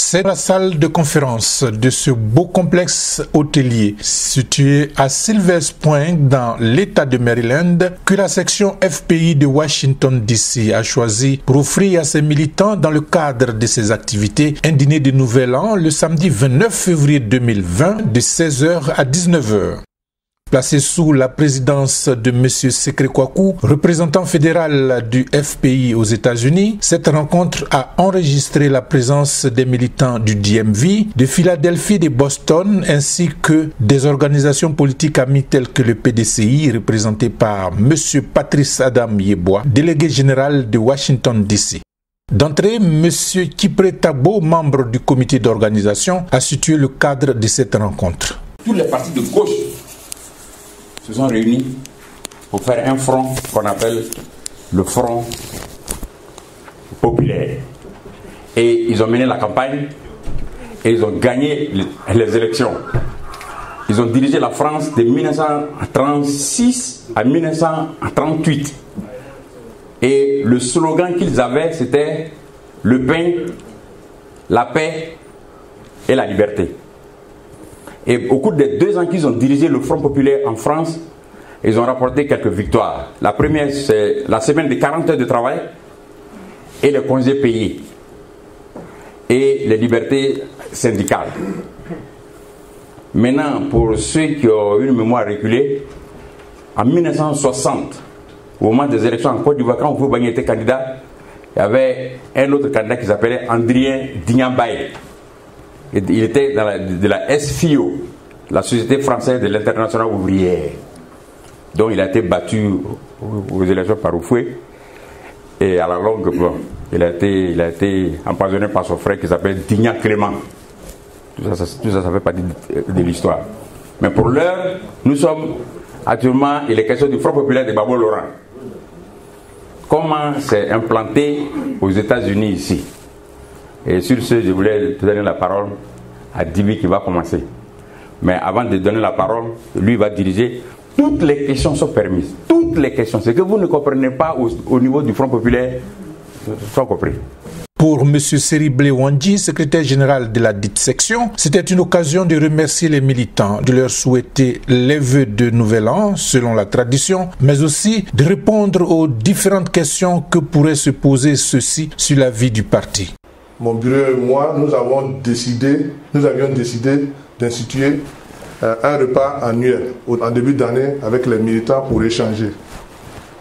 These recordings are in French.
C'est la salle de conférence de ce beau complexe hôtelier situé à Silvers Point dans l'État de Maryland que la section FPI de Washington DC a choisi pour offrir à ses militants dans le cadre de ses activités un dîner de Nouvel An le samedi 29 février 2020 de 16h à 19h. Placé sous la présidence de M. Sekre Kwaku, représentant fédéral du FPI aux États-Unis, cette rencontre a enregistré la présence des militants du DMV, de Philadelphie et de Boston, ainsi que des organisations politiques amies telles que le PDCI, représenté par M. Patrice Adam Yeboah, délégué général de Washington DC. D'entrée, M. Kipre Tabo, membre du comité d'organisation, a situé le cadre de cette rencontre. Tous les partis de gauche se sont réunis pour faire un front qu'on appelle le Front populaire. Et ils ont mené la campagne et ils ont gagné les élections. Ils ont dirigé la France de 1936 à 1938. Et le slogan qu'ils avaient, c'était le pain, la paix et la liberté. Et au cours des 2 ans qu'ils ont dirigé le Front populaire en France, ils ont rapporté quelques victoires. La première, c'est la semaine de 40 heures de travail et les congés payés et les libertés syndicales. Maintenant, pour ceux qui ont une mémoire reculée, en 1960, au moment des élections en Côte d'Ivoire, quand Oufou-Boigny était candidat, il y avait un autre candidat qui s'appelait Andrien Dignambaye. Il était de la SFIO, la Société française de l'internationale ouvrière. Donc il a été battu aux élections par Oufoué. Et à la longue, bon, il a été empoisonné par son frère qui s'appelle Dignan Clément. Tout ça fait partie de l'histoire. Mais pour l'heure, nous sommes actuellement, il est question du Front populaire de Babo Laurent. Comment c'est implanté aux États-Unis ici? Et sur ce, je voulais donner la parole à Dibi qui va commencer. Mais avant de donner la parole, lui va diriger. Toutes les questions sont permises. Toutes les questions. Ce que vous ne comprenez pas au niveau du Front populaire sont compris. Pour M. Serible Wandji, secrétaire général de la dite section, c'était une occasion de remercier les militants, de leur souhaiter les vœux de Nouvel An, selon la tradition, mais aussi de répondre aux différentes questions que pourraient se poser ceux-ci sur la vie du parti. Mon bureau et moi, nous avions décidé d'instituer un repas annuel en début d'année avec les militants pour échanger.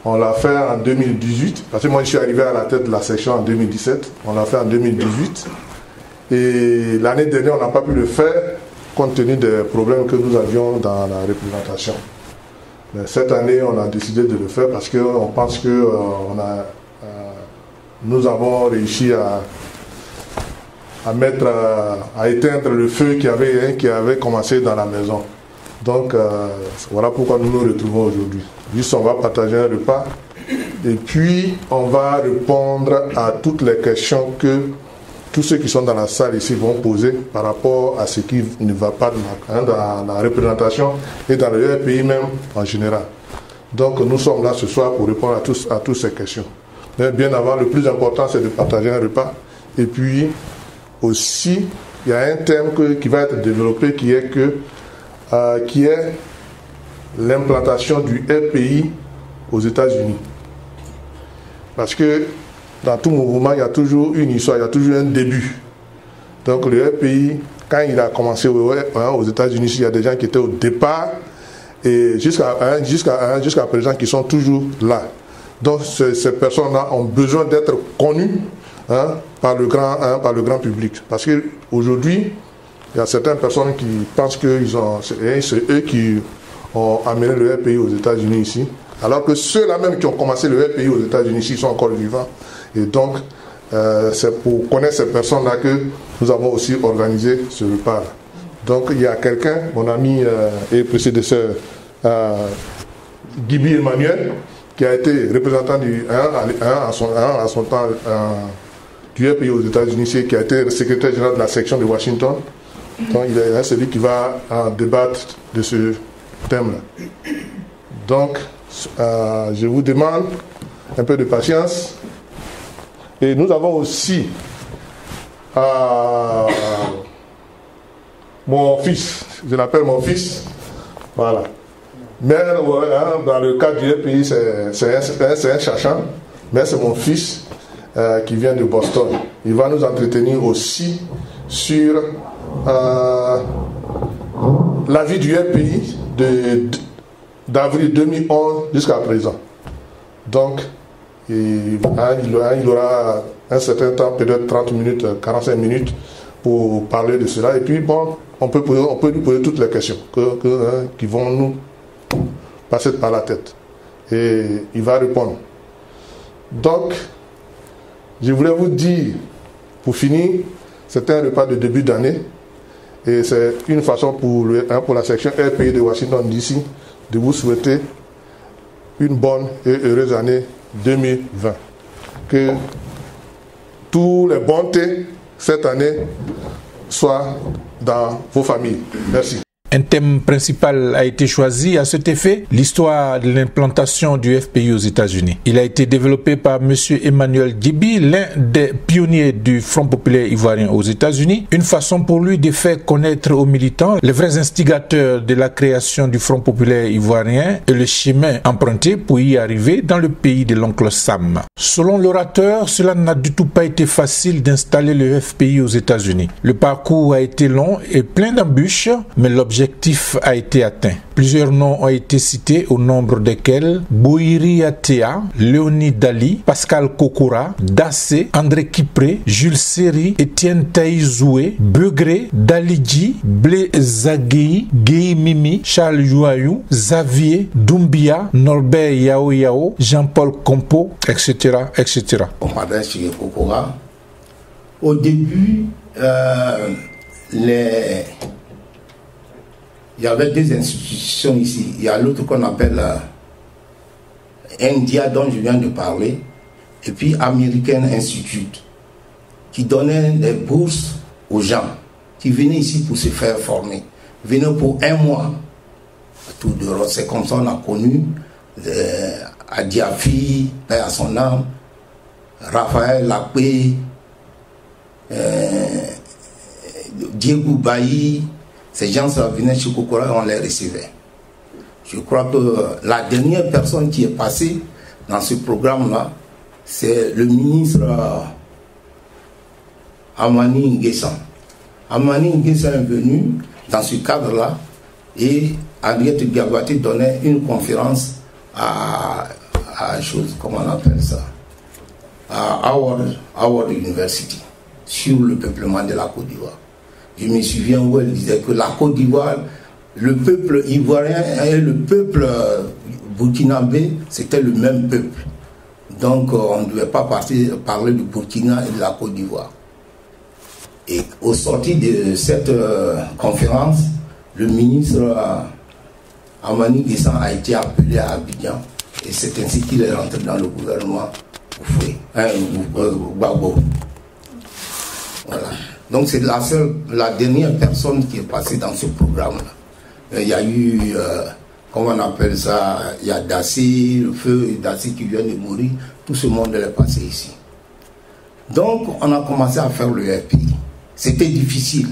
On l'a fait en 2018, parce que moi je suis arrivé à la tête de la section en 2017. On l'a fait en 2018. Et l'année dernière, on n'a pas pu le faire compte tenu des problèmes que nous avions dans la représentation. Mais cette année, on a décidé de le faire parce qu'on pense que nous avons réussi à éteindre le feu qui avait commencé dans la maison. Donc voilà pourquoi nous nous retrouvons aujourd'hui. Juste on va partager un repas et puis on va répondre à toutes les questions que tous ceux qui sont dans la salle ici vont poser par rapport à ce qui ne va pas dans la représentation et dans le pays même en général. Donc nous sommes là ce soir pour répondre à toutes ces questions. Mais bien avant, le plus important c'est de partager un repas et puis aussi, il y a un thème qui va être développé qui est l'implantation du FPI aux États-Unis. Parce que dans tout mouvement, il y a toujours une histoire, il y a toujours un début. Donc le FPI, quand il a commencé aux États-Unis, il y a des gens qui étaient au départ et jusqu'à présent qui sont toujours là. Donc ces personnes-là ont besoin d'être connues par le grand public. Parce qu'aujourd'hui, il y a certaines personnes qui pensent que c'est eux qui ont amené le FPI aux États-Unis ici, alors que ceux-là même qui ont commencé le FPI aux États-Unis ici sont encore vivants. Et donc, c'est pour connaître ces personnes-là que nous avons aussi organisé ce repas. Donc, il y a quelqu'un, mon ami et prédécesseur, Gibi Emmanuel, qui a été représentant à son temps du FPI aux États-Unis, qui a été secrétaire général de la section de Washington. Donc il est celui qui va débattre de ce thème-là. Donc je vous demande un peu de patience. Et nous avons aussi mon fils, je l'appelle mon fils, voilà. Mais dans le cas du RPI, c'est un chachant, mais c'est mon fils qui vient de Boston. Il va nous entretenir aussi sur la vie du RPI d'avril 2011 jusqu'à présent. Donc, il aura un certain temps, peut-être 30 minutes, 45 minutes pour parler de cela. Et puis, bon, on peut lui poser toutes les questions qui vont nous passer par la tête. Et il va répondre. Donc, je voulais vous dire, pour finir, c'est un repas de début d'année. Et c'est une façon pour la section RPI de Washington DC de vous souhaiter une bonne et heureuse année 2020. Que tous les bontés cette année soient dans vos familles. Merci. Un thème principal a été choisi à cet effet, l'histoire de l'implantation du FPI aux États-Unis. Il a été développé par M. Emmanuel Djibi, l'un des pionniers du Front populaire ivoirien aux États-Unis, une façon pour lui de faire connaître aux militants les vrais instigateurs de la création du Front populaire ivoirien et le chemin emprunté pour y arriver dans le pays de l'oncle Sam. Selon l'orateur, cela n'a du tout pas été facile d'installer le FPI aux États-Unis. Le parcours a été long et plein d'embûches, mais l'objectif a été atteint. Plusieurs noms ont été cités, au nombre desquels Boiri Atea, Léonid Dali, Pascal Kokora, Dassé, André Kipré, Jules Seri, Étienne Taïzoué, Begré, Dalidji, Blé Zagui, Guy Mimi, Charles Jouayou, Xavier, Doumbia, Norbert Yao Yao, Jean-Paul Compo, etc. etc. On parlait chez Kokora. Au début, il y avait deux institutions ici. Il y a l'autre qu'on appelle India, dont je viens de parler, et puis American Institute, qui donnait des bourses aux gens qui venaient ici pour se faire former. Ils venaient pour un mois à tour d'Europe. C'est comme ça qu'on a connu Adiafi, paix à son âme, Raphaël Lapé, Diego Bailly. Ces gens-là venaient chez Kokora et on les recevait. Je crois que la dernière personne qui est passée dans ce programme-là, c'est le ministre Amani Nguessan. Amani Nguessan est venu dans ce cadre-là et Henriette Gabati donnait une conférence à comment on appelle ça, à Howard University sur le peuplement de la Côte d'Ivoire. Je me souviens où elle disait que la Côte d'Ivoire, le peuple ivoirien et le peuple burkinabé, c'était le même peuple. Donc on ne devait pas parler du Burkina et de la Côte d'Ivoire. Et au sorti de cette conférence, le ministre Amani Nguessan a été appelé à Abidjan. Et c'est ainsi qu'il est rentré dans le gouvernement Gbagbo. Voilà. Donc c'est la dernière personne qui est passée dans ce programme-là. Il y a eu, comment on appelle ça, il y a Dassé, le feu Dassé qui vient de mourir, tout ce monde est passé ici. Donc on a commencé à faire le RPI. C'était difficile,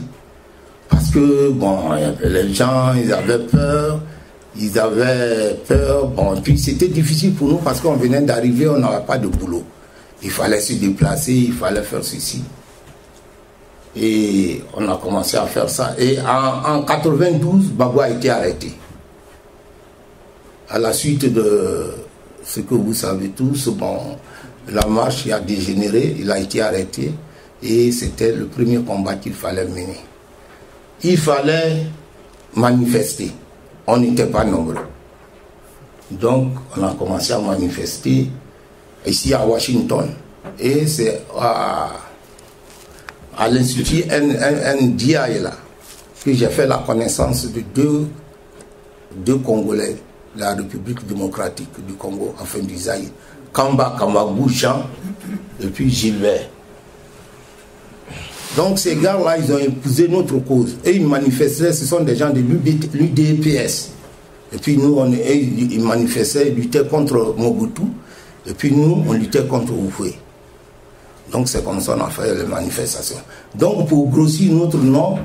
parce que bon, les gens, ils avaient peur, bon, puis c'était difficile pour nous parce qu'on venait d'arriver, on n'avait pas de boulot. Il fallait se déplacer, il fallait faire ceci. Et on a commencé à faire ça. Et en 92, Gbagbo a été arrêté. À la suite de ce que vous savez tous, bon, la marche a dégénéré, il a été arrêté. Et c'était le premier combat qu'il fallait mener. Il fallait manifester. On n'était pas nombreux. Donc, on a commencé à manifester ici à Washington. Et c'est à l'Institut NDI là, que j'ai fait la connaissance de deux Congolais de la République démocratique du Congo, enfin du Zaïre, Kamba Kamagou Jean et puis Gilbert. Donc ces gars-là, ils ont épousé notre cause. Et ils manifestaient, ce sont des gens de l'UDPS. Et puis nous, ils manifestaient, ils luttaient contre Mobutu. Et puis nous, on luttait contre Oufoué. Donc c'est comme ça qu'on a fait les manifestations. Donc pour grossir notre nom,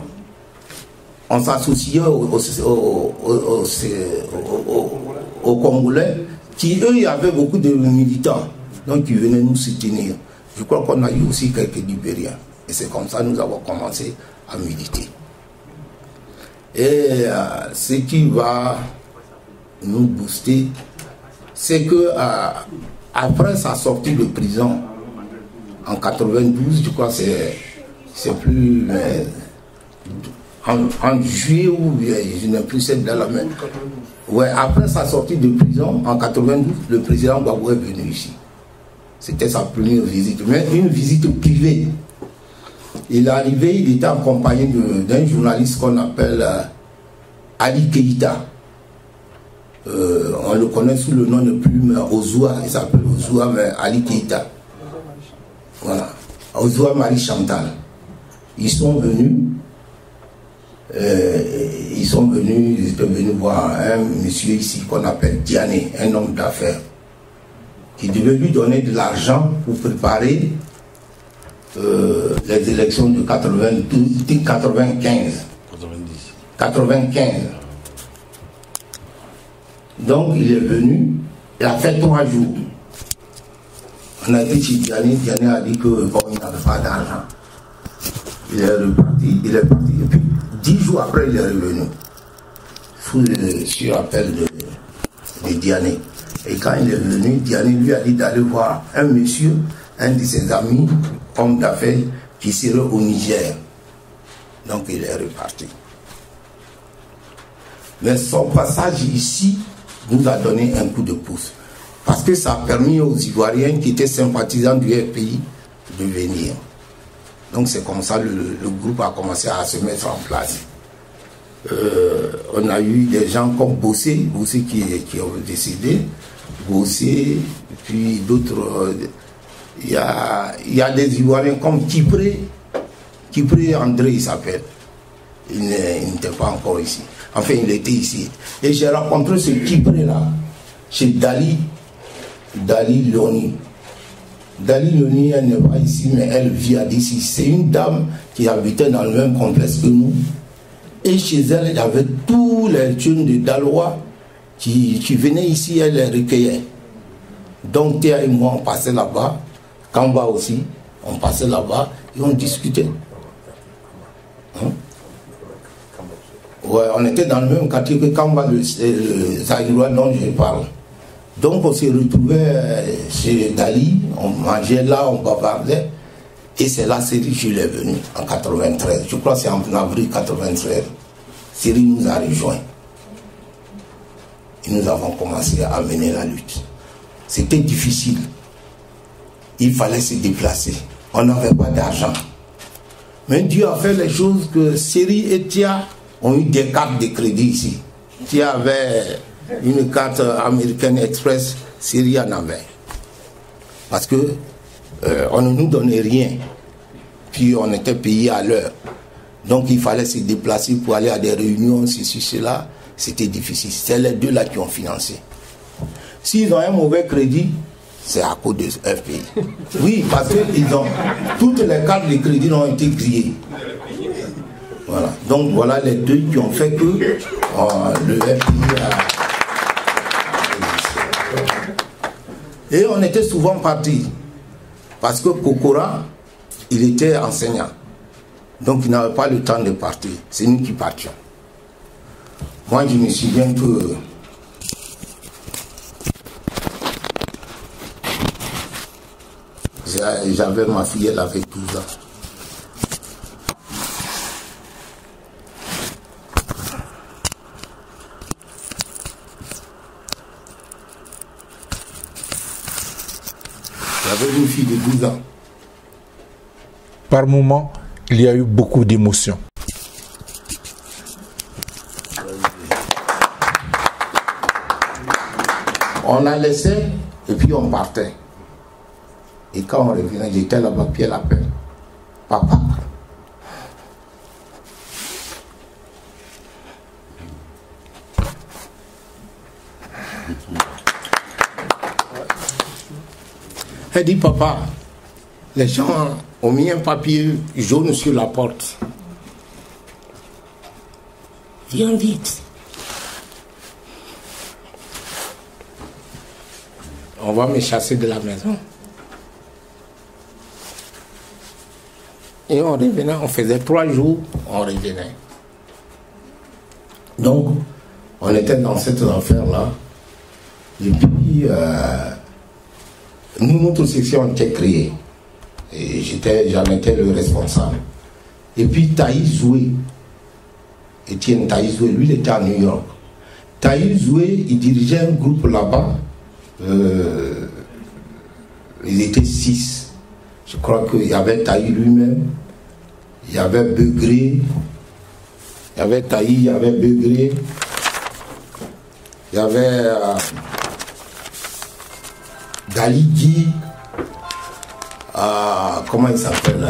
on s'associait aux Congolais qui, eux, avaient beaucoup de militants, donc ils venaient nous soutenir. Je crois qu'on a eu aussi quelques Libériens. Et c'est comme ça que nous avons commencé à militer. Et ce qui va nous booster, c'est que après sa sortie de prison en 92, je crois que c'est plus en juillet ou je n'ai plus cette date la même. Ouais, après sa sortie de prison en 92, le président Gbagbo est venu ici. C'était sa première visite, mais une visite privée. Il est arrivé, il était en compagnie d'un journaliste qu'on appelle Ali Keïta. On le connaît sous le nom de plume Ozoua, il s'appelle Ozoua, mais Ali Keïta. Voilà, Ozoua Marie Chantal. Ils sont venus, ils étaient venus voir un monsieur ici qu'on appelle Diané, un homme d'affaires, qui devait lui donner de l'argent pour préparer les élections de 95. Donc il est venu, il a fait 3 jours. On a dit chez Diané, Diané a dit que bon, il n'avait pas d'argent. Il est reparti, il est parti. Et puis 10 jours après, il est revenu. Sur appel de Diané. Et quand il est venu, Diané lui a dit d'aller voir un monsieur, un de ses amis, homme d'affaires, qui serait au Niger. Donc il est reparti. Mais son passage ici nous a donné un coup de pouce. Parce que ça a permis aux Ivoiriens qui étaient sympathisants du RPI de venir. Donc c'est comme ça que le groupe a commencé à se mettre en place. On a eu des gens comme Bossé qui ont décédé, Bossé, puis d'autres. Il y a des Ivoiriens comme Kipré André, il s'appelle. Il n'était pas encore ici. Enfin, il était ici. Et j'ai rencontré ce Kipré-là chez Dali Loni. Dali Loni, elle n'est pas ici, mais elle vit à d'ici. C'est une dame qui habitait dans le même complexe que nous. Et chez elle, il y avait tous les jeunes de Dalois qui venaient ici, elle les recueillait. Donc Théa et moi, on passait là-bas. Kamba aussi, on passait là-bas et on discutait. Hein? Ouais, on était dans le même quartier que Kamba, le Zaïrois dont je parle. Donc on s'est retrouvés chez Dali, on mangeait là, on bavardait. Et c'est là que je l'ai venu en 93. Je crois que c'est en avril 93. Syrie nous a rejoints. Et nous avons commencé à mener la lutte. C'était difficile. Il fallait se déplacer. On n'avait pas d'argent. Mais Dieu a fait les choses que Syrie et Tia ont eu des cartes de crédit ici. Tia avait une carte américaine express, Syrie en avait. Parce que on ne nous donnait rien. Puis on était payé à l'heure. Donc il fallait se déplacer pour aller à des réunions, ceci, cela. C'était difficile. C'est les deux là qui ont financé. S'ils ont un mauvais crédit, c'est à cause de FPI. Oui, parce que toutes les cartes de crédit ont été grillées. Voilà. Donc voilà les deux qui ont fait que le FPI a... Et on était souvent partis. Parce que Kokora, il était enseignant. Donc il n'avait pas le temps de partir. C'est nous qui partions. Moi je me souviens que j'avais ma fille, elle avait 12 ans. J'avais une fille de 12 ans. Par moments, il y a eu beaucoup d'émotions. On la laissait et puis on partait. Et quand on revenait, j'étais là-bas, puis elle appelle. Papa. Elle dit, papa, les gens ont mis un papier jaune sur la porte. Viens vite. On va me chasser de la maison. Et on revenait, on faisait 3 jours, on revenait. Donc, on était dans cette affaire-là. Et puis, nous, notre section était créée. Et j'en étais le responsable. Et puis, Taïs Zoué, Étienne Taïs Zoué, lui, il était à New York. Taïs Zoué, il dirigeait un groupe là-bas. Ils étaient 6. Je crois qu'il y avait Taïs lui-même, il y avait Begré, il y avait Taïs, il y avait Begré, il y avait Galigi, comment il s'appelle,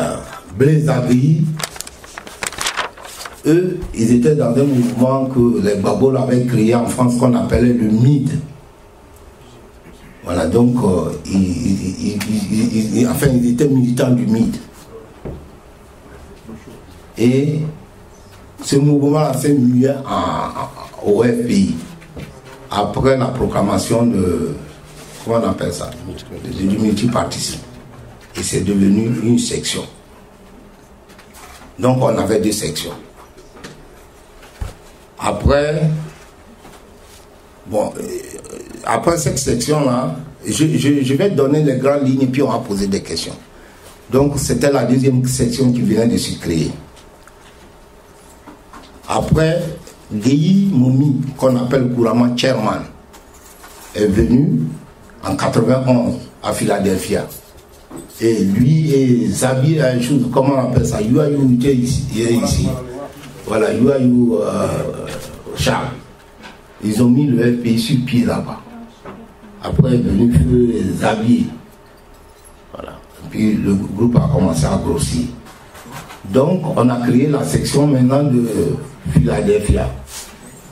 Blaise Agui. Eux, ils étaient dans un mouvement que les Babos avaient créé en France qu'on appelait le MID. Voilà, donc, enfin, ils étaient militants du MID. Et ce mouvement s'est mué au FPI. Après la proclamation de, comment on appelle ça, du multipartisme. Et c'est devenu une section. Donc, on avait 2 sections. Après, bon, après cette section-là, je vais donner les grandes lignes et puis on va poser des questions. Donc, c'était la 2e section qui venait de se créer. Après, Guéhi Moumi, qu'on appelle couramment chairman, est venu en 91 à Philadelphia. Et lui et Zabi, comment on appelle ça, Yuayou était ici. Voilà, Yuayou Charles. Ils ont mis le FPI sur pied là-bas. Après est venu Zabi. Voilà. Puis le groupe a commencé à grossir. Donc on a créé la section maintenant de Philadelphia.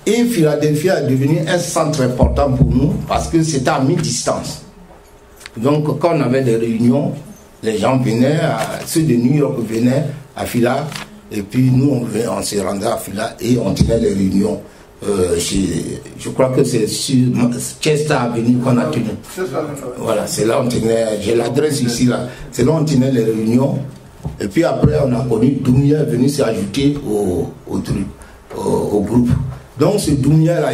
Et Philadelphia est devenu un centre important pour nous parce que c'était à mi-distance. Donc quand on avait des réunions, les gens venaient, ceux de New York venaient à Phila, et puis nous on se rendait à Phila et on tenait les réunions. Je crois que c'est sur Chester Avenue qu'on a tenu. Voilà, c'est là on tenait, j'ai l'adresse ici là, c'est là on tenait les réunions. Et puis après on a connu Doumia est venu s'ajouter au groupe. Donc ce Doumia là,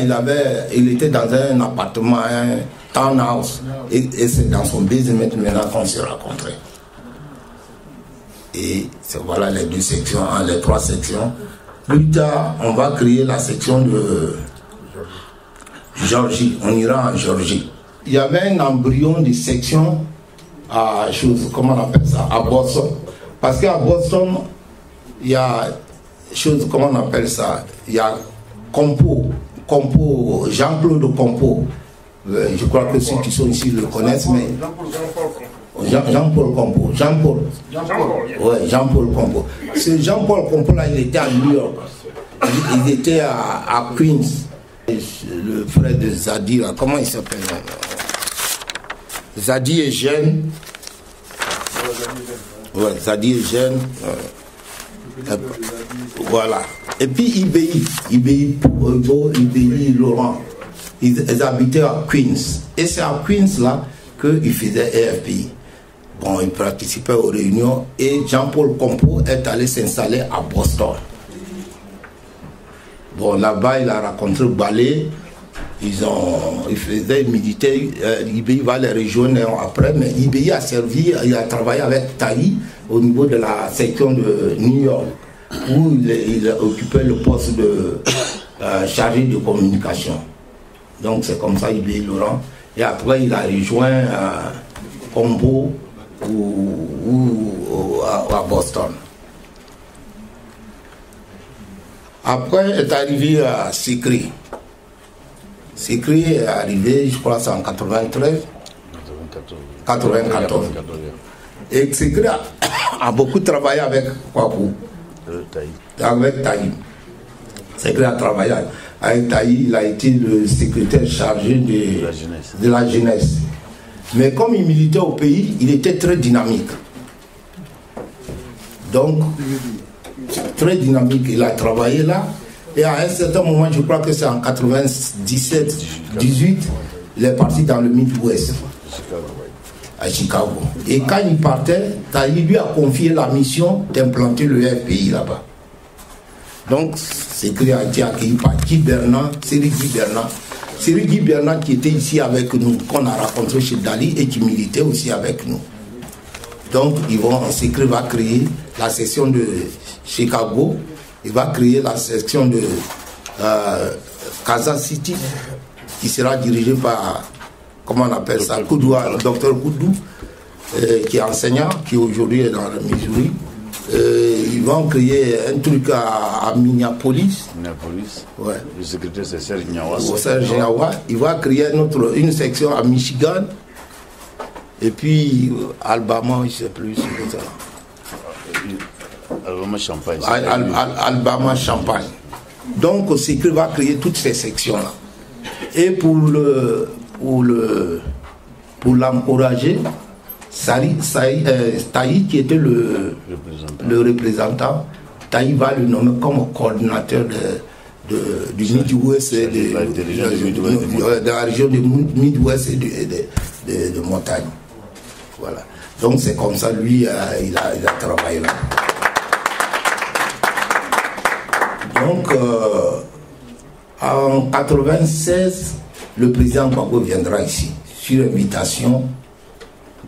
il était dans un appartement, un townhouse, et c'est dans son basement maintenant qu'on s'est rencontrés. Et voilà les 2 sections, les 3 sections. Plus tard, on va créer la section de Géorgie. On ira en Géorgie. Il y avait un embryon de section à comment on appelle ça, à Boston. Parce qu'à Boston, il y a comment on appelle ça, il y a Compo, Jean-Claude Compo. Je crois que ceux qui sont ici le connaissent, mais Jean-Paul Compo. Ouais, Jean-Paul Compo. Ce Jean-Paul Compo là, il était à New York. Il était à Queens. Le frère de Zadi, là, comment il s'appelle? Zadi est jeune. Ouais, Zadi est jeune. Voilà. Et puis IBI Laurent. Ils habitaient à Queens. Et c'est à Queens là qu'ils faisaient EFPI. Bon, ils participaient aux réunions et Jean-Paul Compo est allé s'installer à Boston. Bon, là-bas, il a rencontré Balé. Ils faisaient militer. IBI va les rejoindre après, mais IBI a servi, il a travaillé avec Taï au niveau de la section de New York, où il occupait le poste de chargé de communication. Donc c'est comme ça IBI Laurent. Et après, il a rejoint Combo à Boston. Après est arrivé à Sikri. Sikri est arrivé, je crois, c'est en 94. Et Sikri a beaucoup travaillé avec Kwaku. Avec Taï. Sikri a travaillé avec Taï, il a été le secrétaire chargé de la jeunesse. Mais comme il militait au pays, il était très dynamique. Donc, très dynamique, il a travaillé là. Et à un certain moment, je crois que c'est en 97-18, il est parti dans le Midwest, à Chicago. Et quand il partait, Taï lui a confié la mission d'implanter le FPI là-bas. Donc, c'est qu'il a été accueilli par Guy Bernard, Séri Guy Bernard. Séri Guy Bernard qui était ici avec nous, qu'on a rencontré chez Dali et qui militait aussi avec nous. Donc, Sécré va créer la section de Chicago, il va créer la section de Kansas City, qui sera dirigée par, comment on appelle ça, Koudou, le docteur Koudou, qui est enseignant, qui aujourd'hui est dans le Missouri. Ils vont créer un truc à Minneapolis. Ouais. Le secrétaire c'est Serge Nyawa. Serge Nyawa. Il va créer une section à Michigan. Et puis Alabama, je ne sais plus. Alabama Champagne. Alabama Champagne. Donc Sécré va créer toutes ces sections-là. Et pour l'encourager, Taï, qui était le représentant, Taï va le nommer comme coordinateur du Midwest, de la région du Midwest et de montagne. Voilà. Donc c'est comme ça, lui, il a travaillé là. Donc, en 1996, le président Gbagbo viendra ici, sur invitation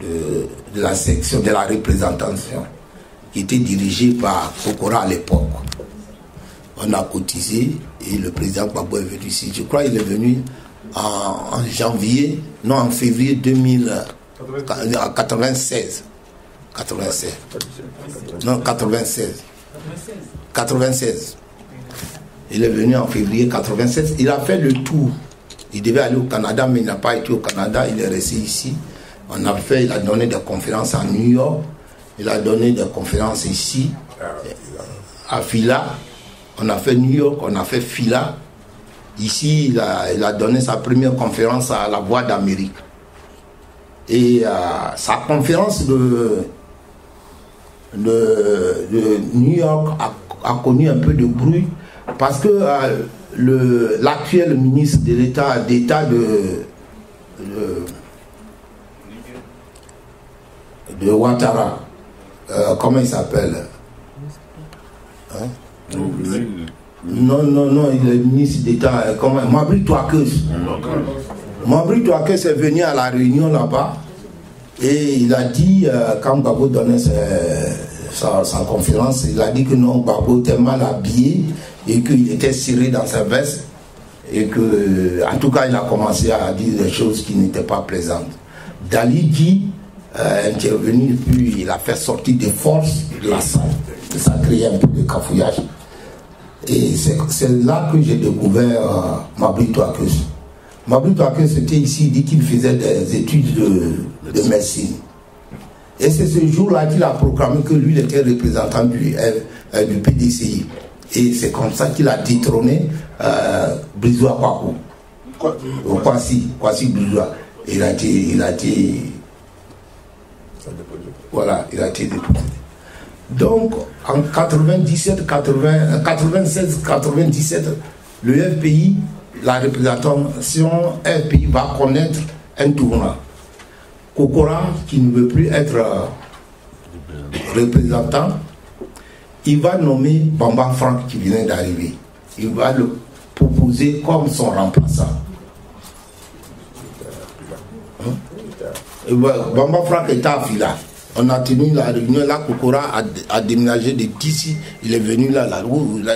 de la section de la représentation qui était dirigée par Kokora à l'époque. On a cotisé et le président Gbagbo est venu ici. Je crois qu'il est venu en janvier, non en février 96. 96. Il est venu en février 96. Il a fait le tour. Il devait aller au Canada, mais il n'a pas été au Canada. Il est resté ici. Il a donné des conférences à New York. Il a donné des conférences ici, à Fila. On a fait New York, on a fait Fila. Ici, il a donné sa première conférence à la Voix d'Amérique. Et sa conférence de New York a connu un peu de bruit parce que l'actuel ministre de l'État de Ouattara, comment il s'appelle, hein? Non, il est ministre d'État, Mabri Touakeus. Mabri Touakeus est venu à la réunion là-bas et il a dit, quand Gbagbo donnait sa conférence, il a dit que non, Gbagbo était mal habillé et qu'il était serré dans sa veste et que, en tout cas, il a commencé à dire des choses qui n'étaient pas plaisantes. Dali Guy est intervenu, puis il a fait sortir des forces de la salle. Ça a créé un peu de cafouillage. Et c'est là que j'ai découvert Mabri Touakeus. Mabri Touakeus était ici, il dit qu'il faisait des études de médecine. Et c'est ce jour-là qu'il a proclamé que lui était représentant du PDCI. Et c'est comme ça qu'il a détrôné Brizois Kwaku. Kwasi Brizois. Il a été voilà, il a été député. Donc, en 96-97, le FPI, la représentation FPI va connaître un tournant. Kokora, qui ne veut plus être représentant, il va nommer Bamba Frank qui vient d'arriver. Il va le proposer comme son remplaçant. Bamba Frank était à Fila. On a tenu la réunion là, Kokora a déménagé d'ici. Il est venu là,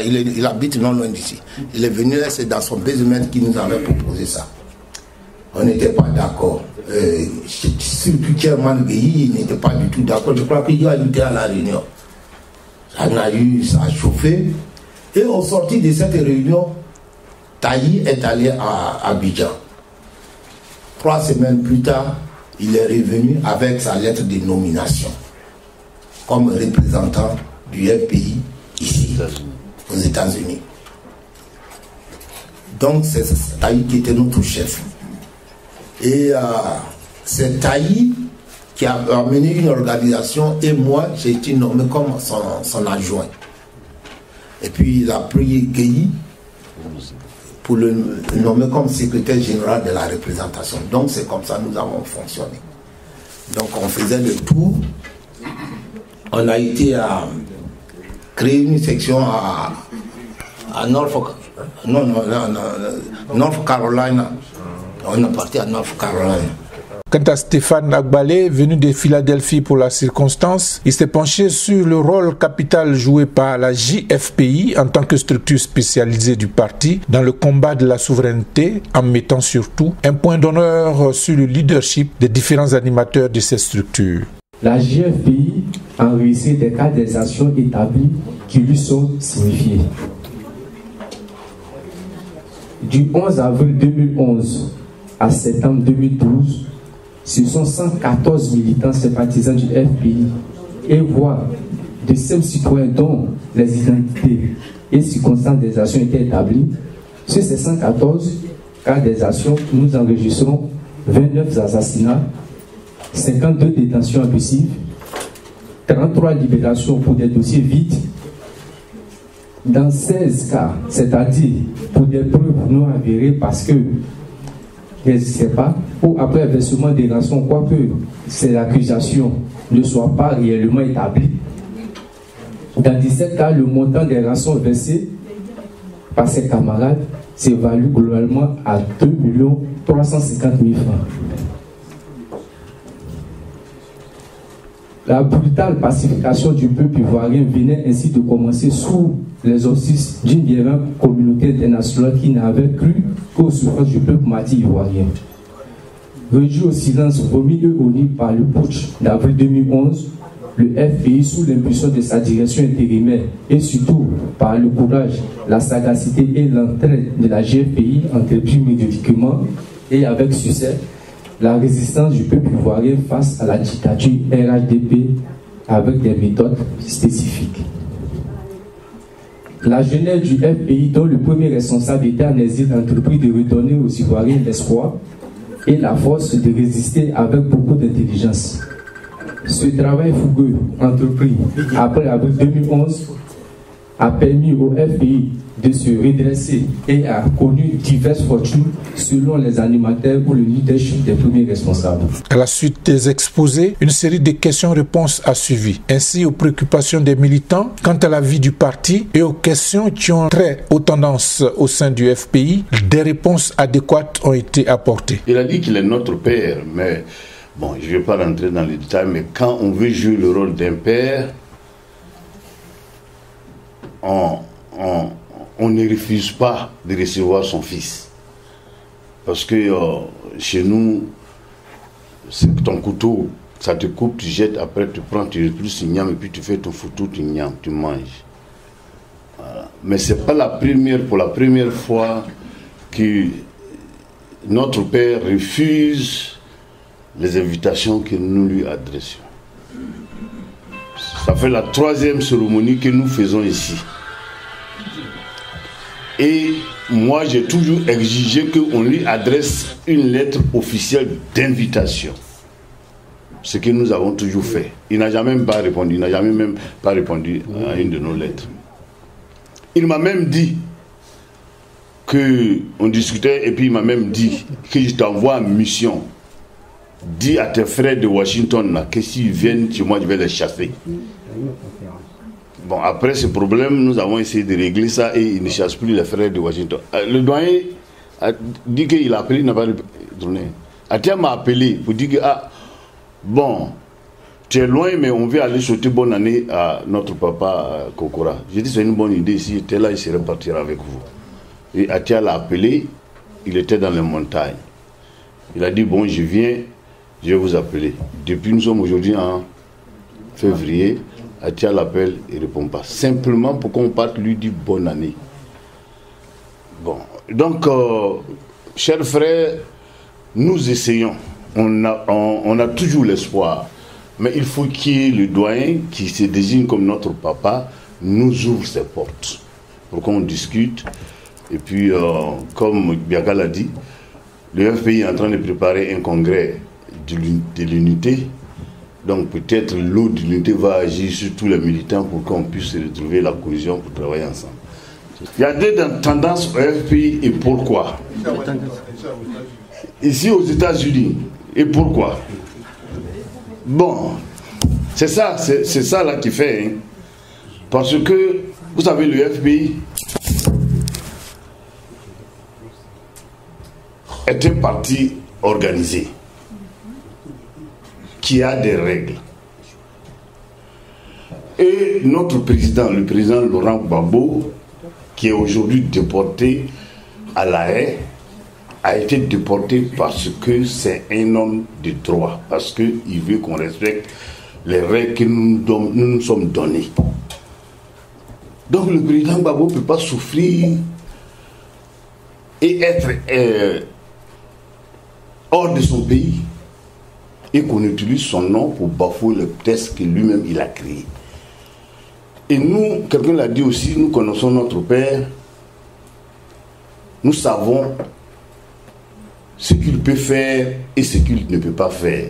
il habite non loin d'ici. Il est venu là, c'est dans son basement qui nous avait proposé ça. On n'était pas d'accord. Surtout Chairman Gueye, il n'était pas du tout d'accord. Je crois qu'il a lutté à la réunion. Ça a chauffé. Et au sorti de cette réunion, Taï est allé à Abidjan. 3 semaines plus tard, il est revenu avec sa lettre de nomination comme représentant du FPI ici, aux États-Unis. Donc c'est Taï qui était notre chef. Et c'est Taï qui a mené une organisation et moi j'ai été nommé comme son adjoint. Et puis il a pris Gueye pour le nommer comme secrétaire général de la représentation. Donc c'est comme ça que nous avons fonctionné. Donc on faisait le tour. On a été à créer une section à North Carolina. On est parti à North Carolina. Quant à Stéphane Agbalé, venu de Philadelphie pour la circonstance, il s'est penché sur le rôle capital joué par la JFPI en tant que structure spécialisée du parti dans le combat de la souveraineté, en mettant surtout un point d'honneur sur le leadership des différents animateurs de cette structure. La JFPI a réussi des cas des actions établies qui lui sont signifiées. Du 11 avril 2011 à septembre 2012, ce sont 114 militants sympathisants du FPI et voire de ces citoyens dont les identités et circonstances des actions étaient établies. Sur ces 114 cas des actions, nous enregistrons 29 assassinats, 52 détentions abusives, 33 libérations pour des dossiers vides. Dans 16 cas, c'est-à-dire pour des preuves non avérées parce que n'existait pas, ou après versement des rançons, quoique ces accusations ne soient pas réellement établies. Dans 17 cas, le montant des rançons versées par ses camarades s'évalue globalement à 2 350 000 francs. La brutale pacification du peuple ivoirien venait ainsi de commencer sous les auspices d'une violente communauté internationale qui n'avait cru qu'aux souffrances du peuple martyr ivoirien. Réduit au silence, vomi et honni par le putsch d'avril 2011, le FPI, sous l'impulsion de sa direction intérimaire et surtout par le courage, la sagacité et l'entraide de la GFPI, entrepris méthodiquement et avec succès, la résistance du peuple ivoirien face à la dictature RHDP avec des méthodes spécifiques. La jeunesse du FPI, dont le premier responsable était en exil, a entrepris de redonner aux Ivoiriens l'espoir et la force de résister avec beaucoup d'intelligence. Ce travail fougueux entrepris après avril 2011 a permis au FPI de se redresser et a connu diverses fortunes selon les animateurs ou le leadership des premiers responsables. À la suite des exposés, une série de questions-réponses a suivi, ainsi aux préoccupations des militants quant à la vie du parti et aux questions qui ont trait aux tendances au sein du FPI. Des réponses adéquates ont été apportées. Il a dit qu'il est notre père, mais bon, je ne vais pas rentrer dans les détails, mais quand on veut jouer le rôle d'un père, on ne refuse pas de recevoir son fils. Parce que chez nous, c'est ton couteau, ça te coupe, tu jettes, après tu prends, tu repousses, tu gnames, et puis tu fais ton foutu, tu gnames, tu manges. Voilà. Mais ce n'est pas pour la première fois que notre père refuse les invitations que nous lui adressions. Ça fait la 3e cérémonie que nous faisons ici. Et moi, j'ai toujours exigé qu'on lui adresse une lettre officielle d'invitation. Ce que nous avons toujours fait. Il n'a jamais pas répondu. Il n'a jamais même pas répondu à une de nos lettres. Il m'a même dit qu'on discutait et puis il m'a même dit que je t'envoie en mission. Dis à tes frères de Washington là, que s'ils viennent chez moi, je vais les chasser. Bon, après ce problème, nous avons essayé de régler ça et il ne chasse plus les frères de Washington. Le doyen a dit qu'il a appelé, il n'a pas donné. Atia m'a appelé pour dire que, bon, tu es loin, mais on veut aller souhaiter bonne année à notre papa Kokora. J'ai dit, c'est une bonne idée, s'il était là, il serait parti avec vous. Et Atia l'a appelé, il était dans les montagnes. Il a dit, bon, je viens, je vais vous appeler. Depuis, nous sommes aujourd'hui en février. Atia l'appelle, il ne répond pas. Simplement pour qu'on parte lui dire bonne année. Bon, donc, chers frères, nous essayons. On a toujours l'espoir. Mais il faut qu'il y ait le doyen qui se désigne comme notre papa, nous ouvre ses portes pour qu'on discute. Et puis, comme Biaka l'a dit, le FPI est en train de préparer un congrès de l'unité. Donc peut-être l'eau de l'unité va agir sur tous les militants pour qu'on puisse retrouver la cohésion pour travailler ensemble. Il y a des tendances au FPI et pourquoi? Ici aux États-Unis. Et pourquoi? Bon, c'est ça là qui fait. Hein. Parce que, vous savez, le FPI est un parti organisé qui a des règles. Et notre président, le président Laurent Gbagbo, qui est aujourd'hui déporté à La Haye, a été déporté parce que c'est un homme de droit, parce qu'il veut qu'on respecte les règles que nous nous sommes données. Donc le président Gbagbo ne peut pas souffrir et être hors de son pays et qu'on utilise son nom pour bafouer le texte que lui-même il a créé. Et nous, quelqu'un l'a dit aussi, nous connaissons notre père, nous savons ce qu'il peut faire et ce qu'il ne peut pas faire.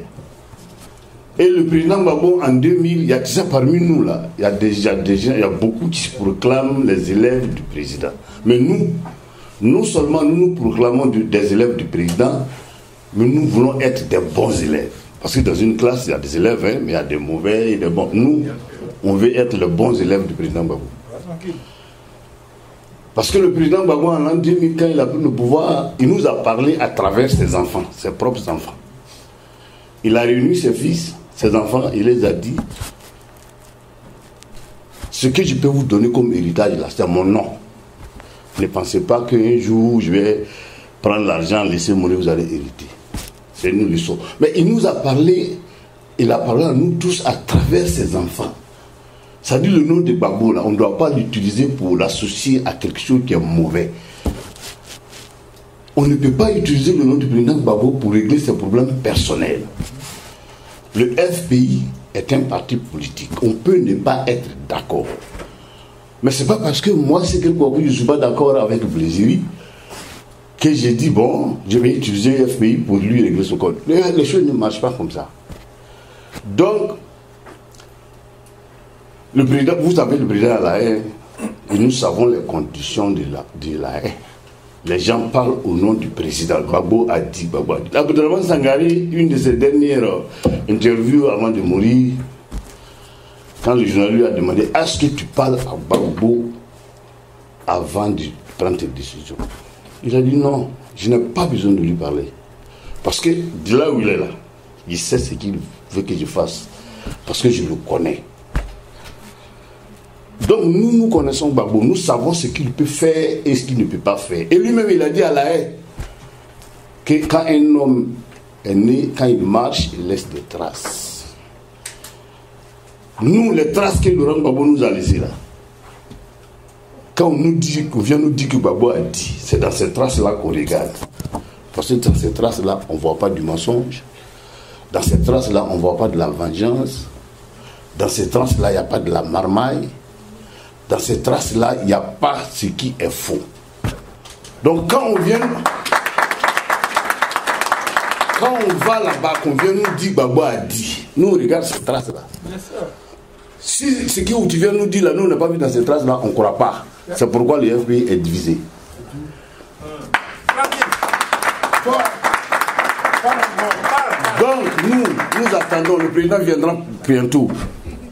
Et le président Gbagbo, en 2000, il y a ça parmi nous là, il y a déjà des gens, il y a beaucoup qui se proclament les élèves du président. Mais nous, non seulement nous proclamons des élèves du président, mais nous voulons être des bons élèves. Parce que dans une classe, il y a des élèves, hein, mais il y a des mauvais et des bons. Nous, on veut être les bons élèves du président Gbagbo. Parce que le président Gbagbo, en l'an 2000, quand il a pris le pouvoir, il nous a parlé à travers ses enfants, ses propres enfants. Il a réuni ses fils, ses enfants, il les a dit: ce que je peux vous donner comme héritage là, c'est mon nom. Ne pensez pas qu'un jour je vais prendre l'argent, laisser mourir, vous allez hériter. C'est nous le sommes. Mais il nous a parlé, il a parlé à nous tous à travers ses enfants. Ça dit le nom de Gbagbo là, on ne doit pas l'utiliser pour l'associer à quelque chose qui est mauvais. On ne peut pas utiliser le nom du président Gbagbo pour régler ses problèmes personnels. Le FPI est un parti politique. On peut ne pas être d'accord. Mais ce n'est pas parce que moi, c'est quelque chose que je ne suis pas d'accord avec Bléziri que j'ai dit, bon, je vais utiliser le FPI pour lui régler son compte. Les choses ne marchent pas comme ça. Donc, le président, vous savez, le président à La Haye, et nous savons les conditions de La Haye. Les gens parlent au nom du président. Gbagbo a dit, Gbagbo a dit. Abdourahmane Sangari, une de ses dernières interviews avant de mourir, quand le journaliste lui a demandé: est-ce que tu parles à Gbagbo avant de prendre tes décisions? Il a dit: non, je n'ai pas besoin de lui parler. Parce que de là où il est là, il sait ce qu'il veut que je fasse. Parce que je le connais. Donc nous connaissons Gbagbo, nous savons ce qu'il peut faire et ce qu'il ne peut pas faire. Et lui-même il a dit à La Haye que quand un homme est né, quand il marche, il laisse des traces. Nous, les traces que Laurent Gbagbo nous a laissées là, quand on nous dit, qu'on vient nous dire que Gbagbo a dit, c'est dans ces traces-là qu'on regarde. Parce que dans ces traces-là, on ne voit pas du mensonge. Dans ces traces-là, on ne voit pas de la vengeance. Dans ces traces-là, il n'y a pas de la marmaille. Dans ces traces-là, il n'y a pas ce qui est faux. Donc quand on vient, quand on va là-bas, qu'on vient nous dire Gbagbo a dit, nous on regarde ces traces-là. Si ce que tu viens nous dire là, nous on n'a pas vu dans ces traces-là, on ne croit pas. C'est pourquoi le FPI est divisé. Donc nous attendons, le président viendra bientôt.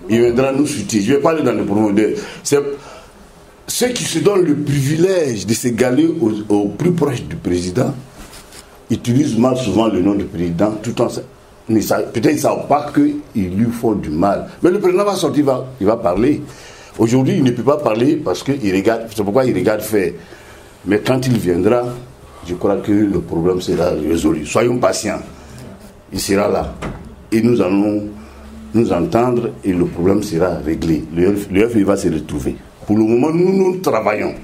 Il viendra nous soutenir. Je vais parler dans le profondeur. C'est ceux qui se donnent le privilège de s'égaler au plus proche du président utilisent mal souvent le nom du président, tout en peut-être ils ne savent pas qu'ils lui font du mal. Mais le président va sortir, il va parler. Aujourd'hui, il ne peut pas parler parce qu'il regarde, c'est pourquoi il regarde faire. Mais quand il viendra, je crois que le problème sera résolu. Soyons patients. Il sera là. Et nous allons nous entendre et le problème sera réglé. Le FPI va se retrouver. Pour le moment, nous travaillons.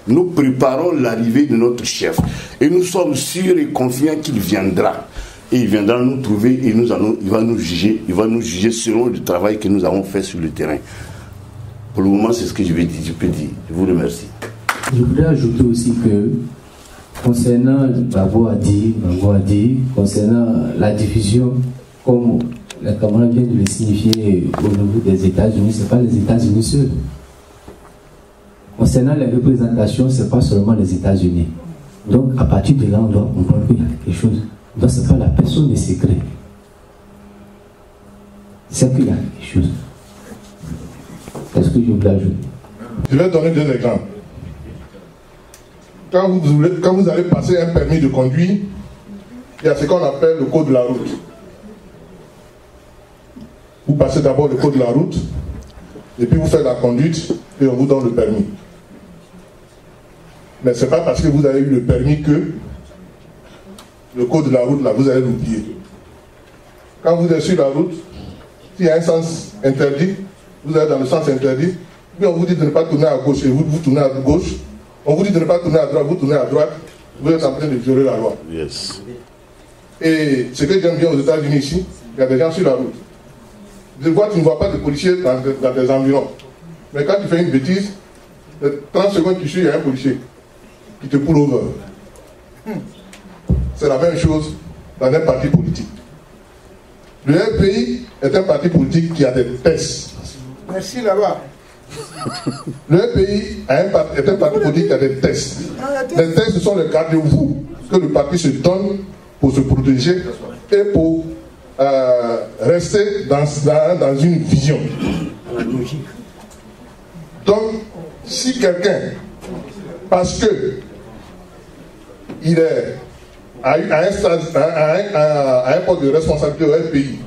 Nous préparons l'arrivée de notre chef. Et nous sommes sûrs et confiants qu'il viendra. Et il viendra nous trouver et il va nous juger. Il va nous juger selon le travail que nous avons fait sur le terrain. Pour le moment, c'est ce que je peux dire. Je vous remercie. Je voudrais ajouter aussi que concernant Gbagbo a dit, concernant la diffusion, comme la camarade vient de le signifier au niveau des États-Unis, ce n'est pas les États-Unis seuls. Concernant les représentations, ce n'est pas seulement les États-Unis. Donc, à partir de là, on doit comprendre qu'il y a quelque chose. Donc, ce n'est pas la personne de secret. C'est qu'il y a quelque chose. Est-ce que je vous l'ajoute? Je vais donner 2 exemples. Quand vous allez passer un permis de conduire, il y a ce qu'on appelle le code de la route. Vous passez d'abord le code de la route, et puis vous faites la conduite, et on vous donne le permis. Mais ce n'est pas parce que vous avez eu le permis que le code de la route, là, vous allez l'oublier. Quand vous êtes sur la route, s'il y a un sens interdit, vous allez dans le sens interdit, puis on vous dit de ne pas tourner à gauche, et vous tournez à gauche. On vous dit de ne pas tourner à droite, vous tournez à droite, vous êtes en train de violer la loi. Yes. Et ce que j'aime bien aux États-Unis ici, il y a des gens sur la route. Tu ne vois pas de policiers dans des environs. Mais quand tu fais une bêtise, 30 secondes tu suis, il y a un policier qui te pull over. C'est la même chose dans un parti politique. Le RPI est un parti politique qui a des tests. Merci là-bas. Le RPI est un parti politique qui a des tests. Les tests, ce sont les garde-fous que le parti se donne pour se protéger et pour rester dans une vision. Donc, si quelqu'un, parce que il est à un poste de responsabilité au RPI,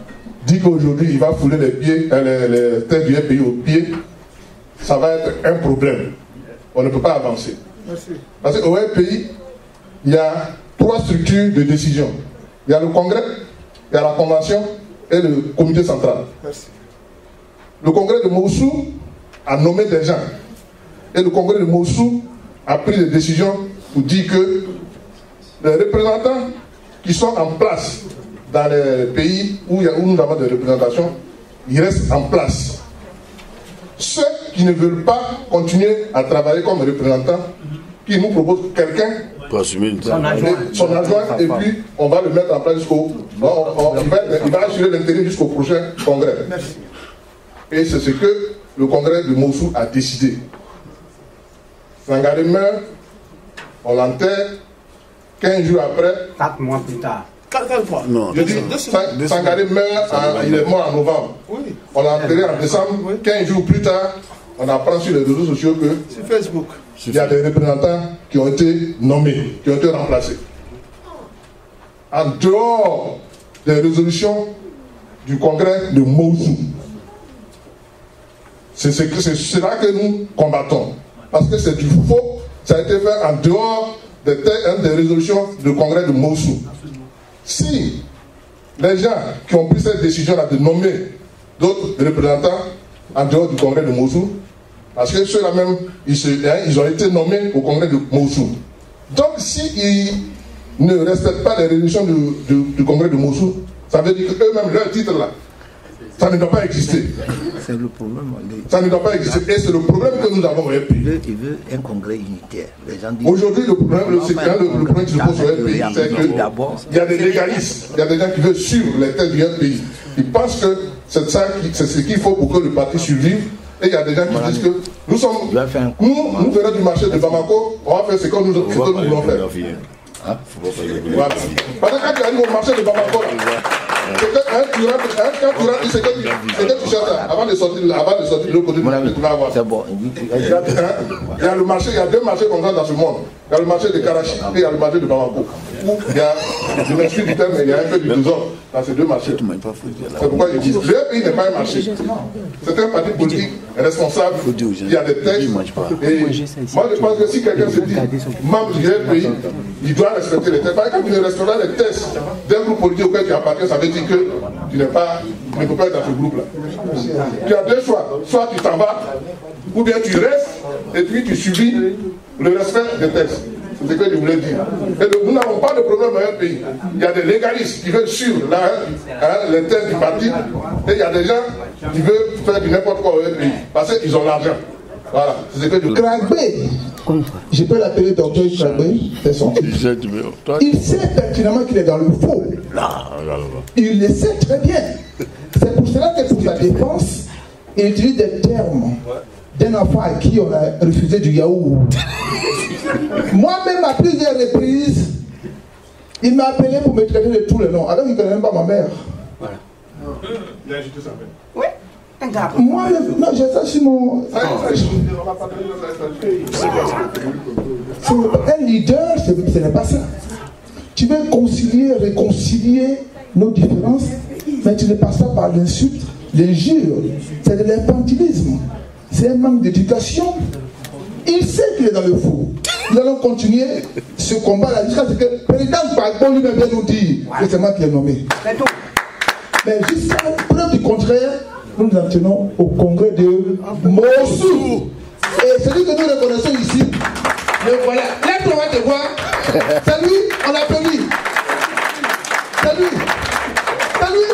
dit qu'aujourd'hui il va fouler les têtes du RPI aux pieds, ça va être un problème. On ne peut pas avancer. Merci. Parce qu'au RPI, il y a 3 structures de décision. Il y a le Congrès, il y a la Convention et le Comité central. Merci. Le Congrès de Mossoul a nommé des gens. Et le Congrès de Mossoul a pris des décisions pour dire que les représentants qui sont en place dans les pays où nous avons des représentations, ils restent en place. Ceux qui ne veulent pas continuer à travailler comme représentants, qui nous proposent quelqu'un, son adjoint, et puis on va le mettre en place jusqu'au... il va assurer l'intérim jusqu'au prochain congrès. Merci. Et c'est ce que le congrès de Mossoul a décidé. Sangaré meurt, on l'enterre, 15 jours après... 4 mois plus tard. 4 fois. Non. Je dis, Sangaré meurt, il est mort en novembre. Oui. On l'a enterré en décembre, Oui. 15 jours plus tard, on apprend sur les réseaux sociaux que Sur Facebook. il y a des représentants qui ont été nommés, qui ont été remplacés. En dehors des résolutions du congrès de Mossoul. C'est cela que nous combattons. Parce que c'est du faux, ça a été fait en dehors des résolutions du congrès de Mossoul. Si les gens qui ont pris cette décision-là de nommer d'autres représentants en dehors du congrès de Mossoul, parce que ceux-là même, ils ont été nommés au congrès de Mossoul. Donc, s'ils ne respectent pas les résolutions du congrès de Mossoul, ça veut dire qu'eux-mêmes, leur titre là, ça ne doit pas exister. C'est le problème. Ça ne doit pas exister. Et c'est le problème que nous avons au RPI. Il veut un congrès unitaire. Aujourd'hui, le problème qui se pose au RPI, c'est qu'il y a des légalistes, il y a des gens qui veulent suivre les têtes du RPI. Ils pensent que c'est ce qu'il faut pour que le parti survive. Et il y a des gens qui disent que nous venons du marché de Bamako, on va faire ce que nous voulons faire. Voilà. Parce que quand tu arrives au marché de Bamako, quand tu rentres, c'est que tu cherches avant de sortir de l'autre côté, tu vas avoir. Il y a le marché, il y a 2 marchés comme ça dans ce monde. Il y a le marché de Karachi et il y a le marché de Bamako. Où il y a, je m'excuse du terme, mais il y a un peu du désordre dans ces 2 marchés. C'est pourquoi je dis, le pays n'est pas un marché. C'est un parti politique responsable. Il y a des textes. Et moi, je pense que si quelqu'un se dit membre du pays, il doit respecter les textes. Par exemple, tu ne respectes pas les textes d'un groupe politique auquel tu appartiens, ça veut dire que tu ne peux pas être dans ce groupe-là. Tu as 2 choix. Soit tu t'en vas, ou bien tu restes, et puis tu subis le respect des textes. C'est ce que je voulais dire. Et nous n'avons pas de problème dans un pays. Il y a des légalistes qui veulent suivre les thèmes du parti, et il y a des gens qui veulent faire du n'importe quoi au pays, parce qu'ils ont l'argent. Voilà, c'est ce que je voulais dire. Kragbe, je peux l'appeler docteur Kragbe, c'est son titre. Il sait pertinemment qu'il est dans le faux. Il le sait très bien. C'est pour cela que pour sa défense, il utilise des termes d'un enfant à qui on a refusé du yaourt. Moi-même, à plusieurs reprises, il m'a appelé pour me traiter de tous les noms, alors qu'il ne connaît même pas ma mère. Voilà. Il a ajouté ça. Oui. Moi-même, non, j'ai ça sur mon. Un leader, ce n'est pas ça. Tu veux concilier, réconcilier nos différences, mais tu ne passes pas par l'insulte, l'injure. C'est de l'infantilisme. C'est un manque d'éducation. Il sait qu'il est dans le faux. Nous allons continuer ce combat-là jusqu'à ce que le président Gbagbo lui-même vienne nous dire que c'est moi qui l'ai nommé. Mais jusqu'à preuve du contraire, nous nous en tenons au congrès de Mossou. Et celui que nous reconnaissons ici, le voilà. Là, on va te voir. C'est lui, on l'applaudit. C'est lui. C'est lui.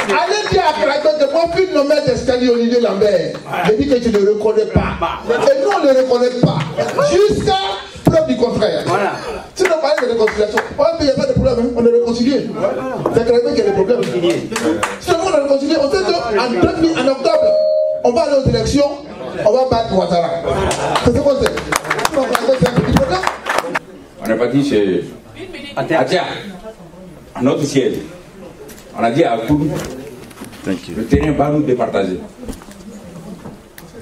Allez dire à Kragbe que moi, puis nommer d'escalier Olivier Lambert. Je dis que tu ne le reconnais pas. Et nous, on ne le reconnaît pas. Jusqu'à preuve du contraire. Voilà. Si on parle de réconciliation, il n'y a pas de problème, hein. On est réconcilié. C'est Kragbe qui a des problèmes. Si on est réconcilié, on sait qu'en octobre, on va aller aux élections, on va battre Ouattara. C'est ce qu'on sait. C'est un petit problème. On est parti chez Atia, à notre siège. On a dit à Koudou, le terrain va nous départager.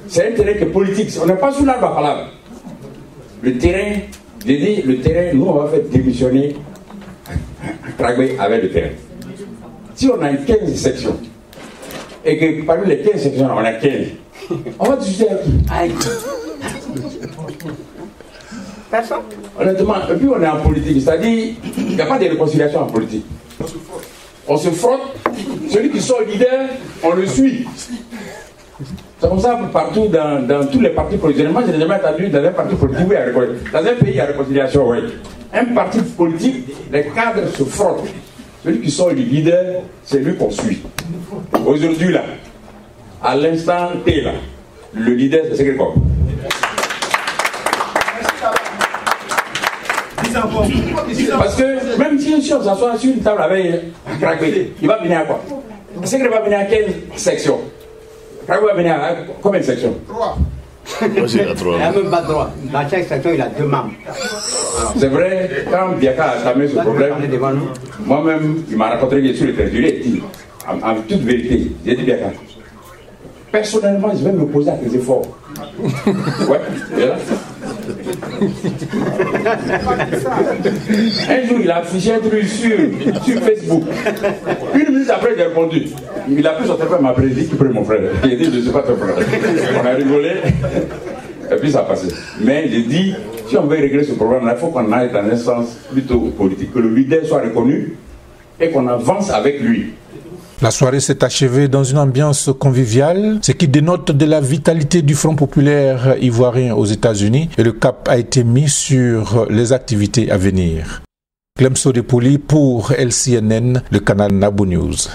C'est un terrain qui est politique, on n'est pas sous l'arbre à palabre. Le terrain, j'ai dit, le terrain, nous on va faire démissionner Kragbe avec le terrain. Si on a 15 sections, et que parmi les 15 sections, on a 15, on va discuter avec qui? Personne. Honnêtement, et puis on est en politique, c'est-à-dire, il n'y a pas de réconciliation en politique. On se frotte, celui qui sort leader, on le suit. C'est comme ça partout dans tous les partis politiques. Moi, je n'ai jamais entendu dans un parti politique, oui, dans un pays, il y a réconciliation, oui. Un parti politique, les cadres se frottent. Celui qui sort le leader, c'est lui qu'on suit. Aujourd'hui, là, à l'instant T, là, le leader, c'est Sekre Kob. Parce que même si on s'assoit sur une table avec Kragbe, il va venir à quoi? Sekre va venir à 15 sections. Kragbe va venir à combien de sections? 3. Il n'a même pas 3. Dans chaque section, il a 2 membres. C'est vrai, quand Biaka a entamé ce problème, moi-même, il m'a raconté que sur le trésorier, en toute vérité, j'ai dit Biaka, personnellement, je vais me poser à tes efforts. Ouais, et là. Un jour, il a affiché un truc sur Facebook. Une minute après, j'ai répondu. Il a pris son téléphone, m'a dit qu'il prenait mon frère. Il a dit, je ne suis pas ton frère. On a rigolé. Et puis ça a passé. Mais j'ai dit, si on veut régler ce problème-là, il faut qu'on aille dans un sens plutôt politique. Que le leader soit reconnu et qu'on avance avec lui. La soirée s'est achevée dans une ambiance conviviale, ce qui dénote de la vitalité du Front populaire ivoirien aux États-Unis, et le cap a été mis sur les activités à venir. Clemso Depoli pour LCNN, le canal Nabo News.